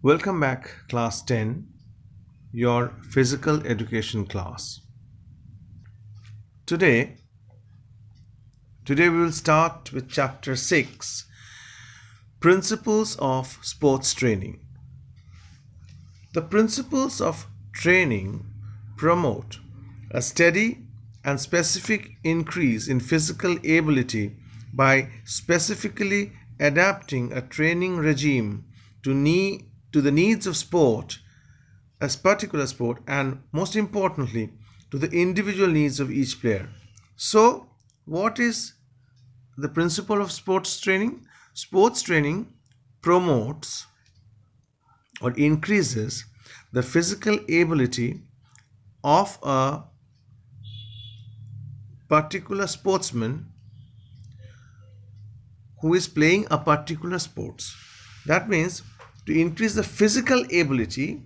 Welcome back, class 10, your physical education class. Today, today we will start with chapter 6, Principles of Sports Training. The principles of training promote a steady and specific increase in physical ability by specifically adapting a training regime to the needs of sport, a particular sport, and most importantly, to the individual needs of each player. So, what is the principle of sports training? Sports training promotes or increases the physical ability of a particular sportsman who is playing a particular sports. That means to increase the physical ability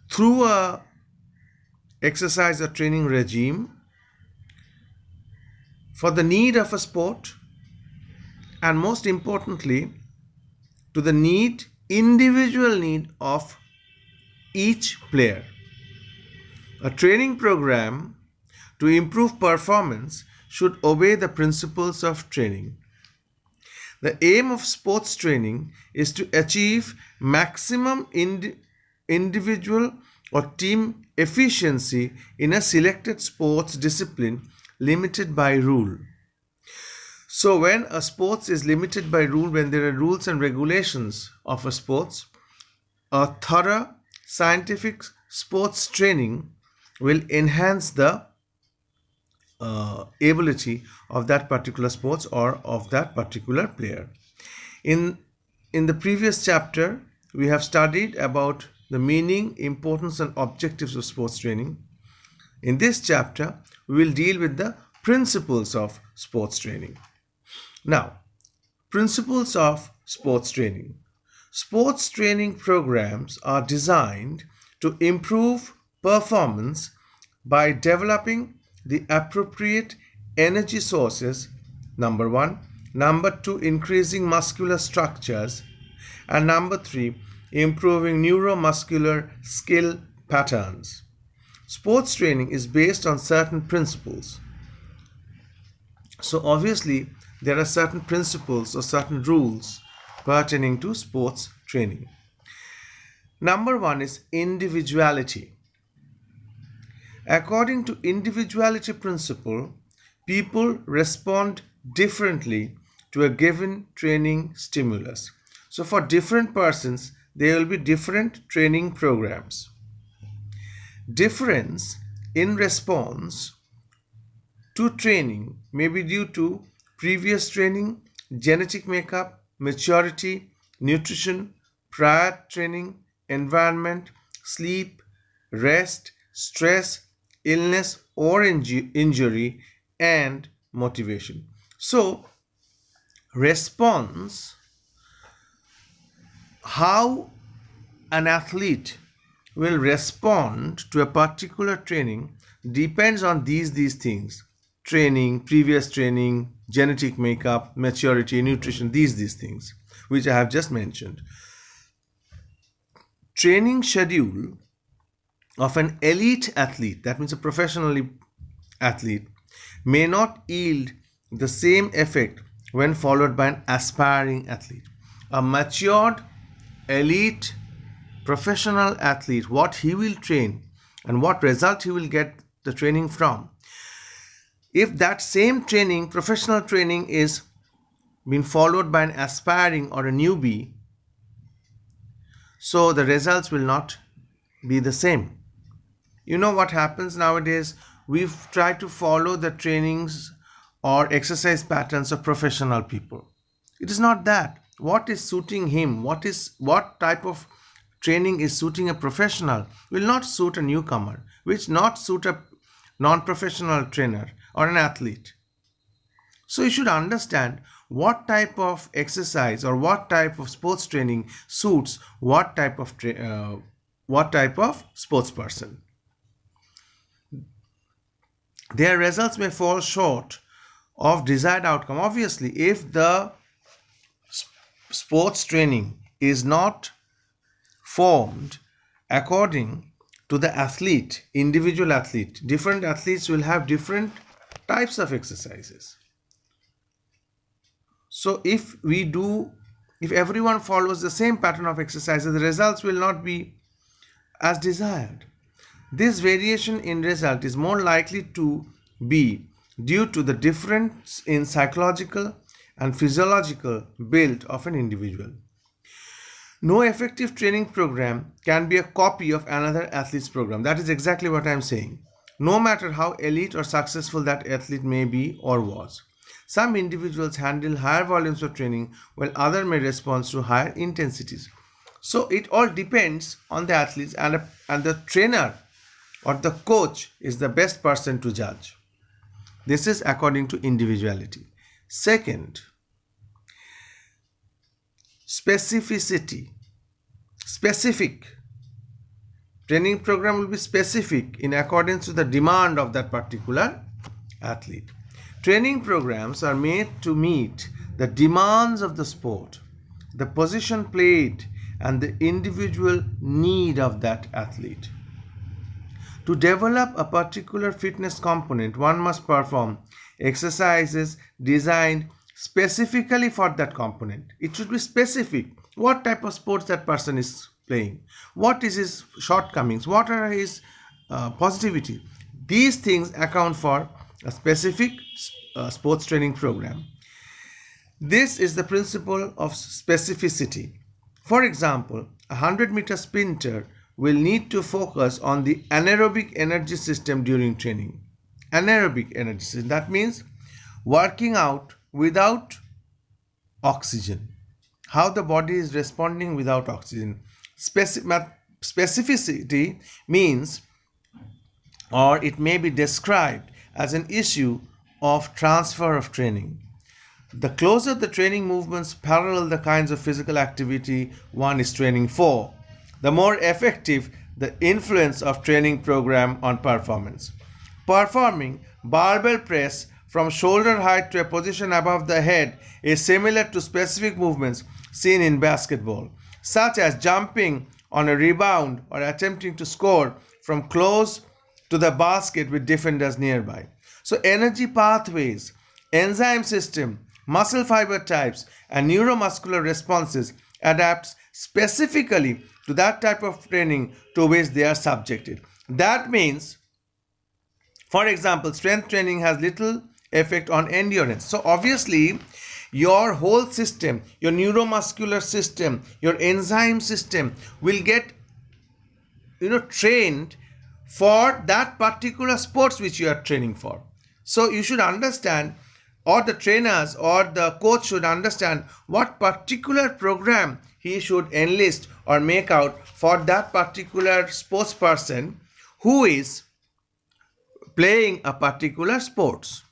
through a exercise or training regime for the need of a sport, and most importantly to the individual need of each player. A training program to improve performance should obey the principles of training. The aim of sports training is to achieve maximum individual or team efficiency in a selected sports discipline limited by rule. So when a sports is limited by rule, when there are rules and regulations of a sports, a thorough scientific sports training will enhance the ability of that particular sports or of that particular player. In the previous chapter, we have studied about the meaning, importance, and objectives of sports training. In this chapter, we will deal with the principles of sports training. Now, principles of sports training. Sports training programs are designed to improve performance by developing the appropriate energy sources, number one. Number two, increasing muscular structures. And number three, improving neuromuscular skill patterns. Sports training is based on certain principles. So obviously, there are certain principles or certain rules pertaining to sports training. Number one is individuality. According to individuality principle, people respond differently to a given training stimulus. So for different persons, there will be different training programs. Difference in response to training may be due to previous training, genetic makeup, maturity, nutrition, prior training, environment, sleep, rest, stress, illness or injury, and motivation. So, response, how an athlete will respond to a particular training depends on these things: training, previous training, genetic makeup, maturity, nutrition, these things which I have just mentioned. Training schedule of an elite athlete, that means a professional athlete, may not yield the same effect when followed by an aspiring athlete. A matured elite professional athlete, what he will train and what result he will get the training from, if that same training, professional training, is being followed by an aspiring or a newbie, so the results will not be the same. You know what happens nowadays? We've tried to follow the trainings or exercise patterns of professional people. It is not that. What is suiting him, what type of training is suiting a professional will not suit a newcomer, which not suit a non-professional trainer or an athlete. So you should understand what type of exercise or what type of sports training suits what type of sports person. Their results may fall short of desired outcome. Obviously, if the sports training is not formed according to the athlete, individual athlete. Different athletes will have different types of exercises. So if everyone follows the same pattern of exercises, the results will not be as desired. This variation in result is more likely to be due to the difference in psychological and physiological build of an individual. No effective training program can be a copy of another athlete's program. That is exactly what I am saying. No matter how elite or successful that athlete may be or was. Some individuals handle higher volumes of training while others may respond to higher intensities. So it all depends on the athletes, and the trainer or the coach is the best person to judge. This is according to individuality. Second, specificity. Specific. Training program will be specific in accordance to the demand of that particular athlete. Training programs are made to meet the demands of the sport, the position played, and the individual need of that athlete. To develop a particular fitness component, one must perform exercises designed specifically for that component. It should be specific. What type of sports that person is playing? What is his shortcomings? What are his positivity? These things account for a specific sports training program. This is the principle of specificity. For example, a 100-meter sprinter will need to focus on the anaerobic energy system during training. Anaerobic energy system, that means working out without oxygen. How the body is responding without oxygen. Specificity means, or it may be described as an issue of transfer of training. The closer the training movements parallel the kinds of physical activity one is training for, the more effective the influence of training program on performance. Performing barbell press from shoulder height to a position above the head is similar to specific movements seen in basketball, such as jumping on a rebound or attempting to score from close to the basket with defenders nearby. So energy pathways, enzyme system, muscle fiber types, and neuromuscular responses adapt specifically to that type of training to which they are subjected. That means, for example, strength training has little effect on endurance. So obviously, your whole system, your neuromuscular system, your enzyme system will get trained for that particular sports which you are training for. So you should understand, or the trainers or the coach should understand what particular program he should enlist or make out for that particular sports person who is playing a particular sports.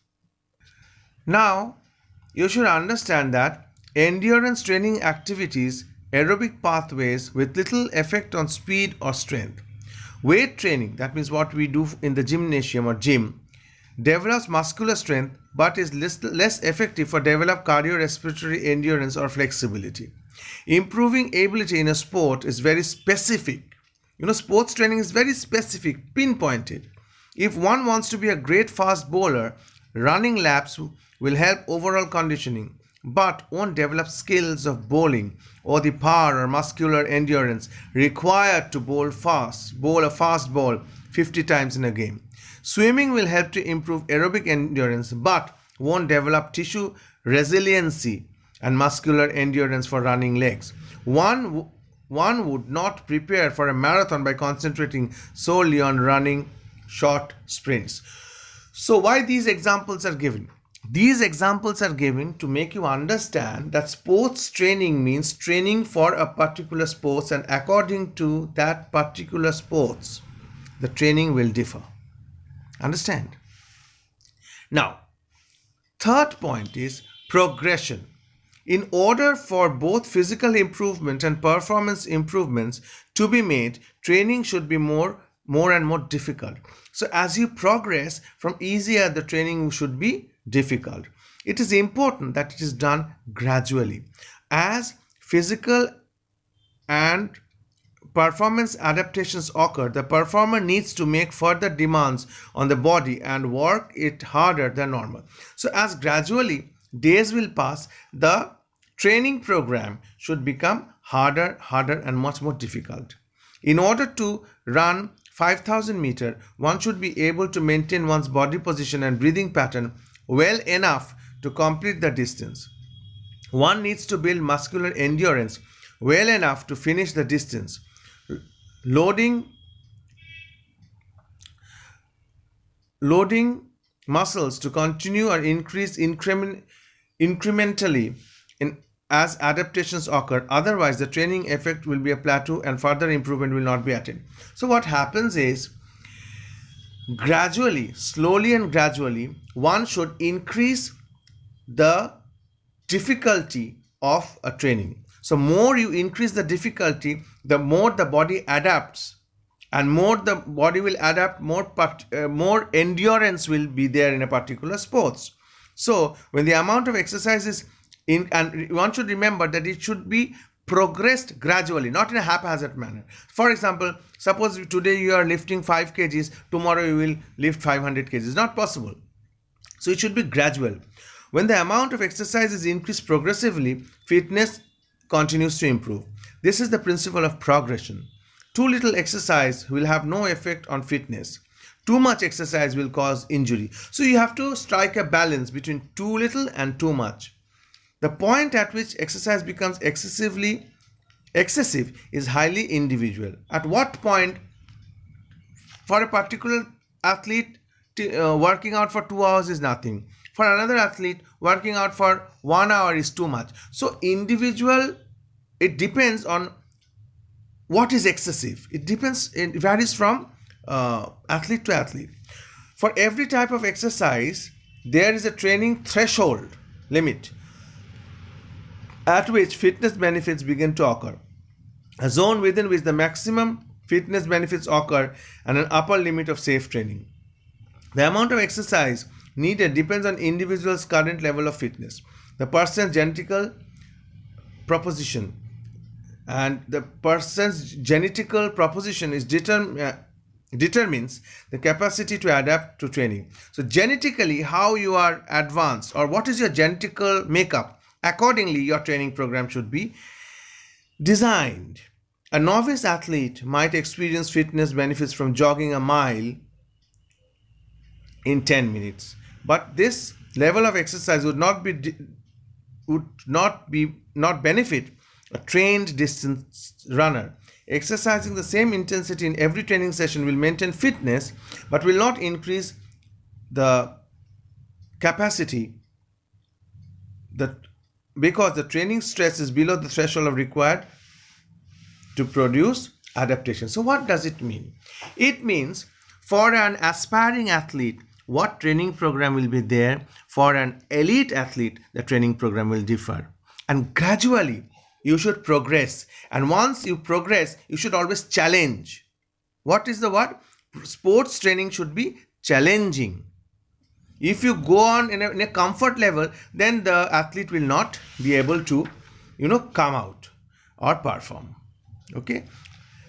Now, you should understand that endurance training activities, aerobic pathways with little effect on speed or strength. Weight training, that means what we do in the gymnasium or gym, develops muscular strength but is less effective for develop cardiorespiratory endurance or flexibility. Improving ability in a sport is very specific. Sports training is very specific, pinpointed. If one wants to be a great fast bowler, running laps will help overall conditioning, but won't develop skills of bowling or the power or muscular endurance required to bowl a fast ball 50 times in a game. Swimming will help to improve aerobic endurance, but won't develop tissue resiliency and muscular endurance for running legs. One would not prepare for a marathon by concentrating solely on running short sprints. So why these examples are given? These examples are given to make you understand that sports training means training for a particular sports, and according to that particular sports, the training will differ. Understand? Now, third point is progression. In order for both physical improvement and performance improvements to be made, training should be more and more difficult. So as you progress from easier, the training should be difficult. It is important that it is done gradually. As physical and performance adaptations occur, the performer needs to make further demands on the body and work it harder than normal. So as gradually days will pass, the training program should become harder and much more difficult. In order to run 5000 meter, one should be able to maintain one's body position and breathing pattern well enough to complete the distance. One needs to build muscular endurance well enough to finish the distance. Loading muscles to continue or increase incrementally as adaptations occur. Otherwise, the training effect will be a plateau and further improvement will not be attained. So what happens is, gradually, slowly and gradually, one should increase the difficulty of a training. So more you increase the difficulty, the more the body adapts, and more the body will adapt, more endurance will be there in a particular sports. So when the amount of exercise is in, and one should remember that it should be progressed gradually, not in a haphazard manner. For example, suppose today you are lifting 5 kgs, tomorrow you will lift 500 kgs. It's not possible. So it should be gradual. When the amount of exercise is increased progressively, fitness continues to improve. This is the principle of progression. Too little exercise will have no effect on fitness. Too much exercise will cause injury. So you have to strike a balance between too little and too much. The point at which exercise becomes excessive is highly individual. At what point, for a particular athlete, working out for 2 hours is nothing. For another athlete, working out for 1 hour is too much. So individual, it depends on what is excessive. It varies from athlete to athlete. For every type of exercise, there is a training threshold limit at which fitness benefits begin to occur. A zone within which the maximum fitness benefits occur and an upper limit of safe training. The amount of exercise needed depends on individual's current level of fitness, the person's genetical proposition, and the person's genetical proposition is determines the capacity to adapt to training. So genetically, how you are advanced or what is your genetical makeup, accordingly your training program should be designed. A novice athlete might experience fitness benefits from jogging a mile in 10 minutes, but this level of exercise would not benefit a trained distance runner. Exercising the same intensity in every training session will maintain fitness but will not increase the capacity because the training stress is below the threshold of required to produce adaptation. So what does it mean? It means for an aspiring athlete, what training program will be there? For an elite athlete, the training program will differ. And gradually, you should progress. And once you progress, you should always challenge. What is the word? Sports training should be challenging. If you go on in a comfort level, then the athlete will not be able to, come out or perform. Okay.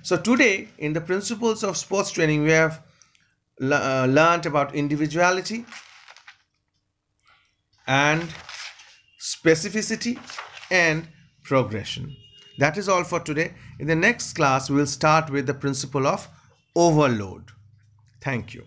So today, in the principles of sports training, we have learned about individuality and specificity and progression. That is all for today. In the next class, we will start with the principle of overload. Thank you.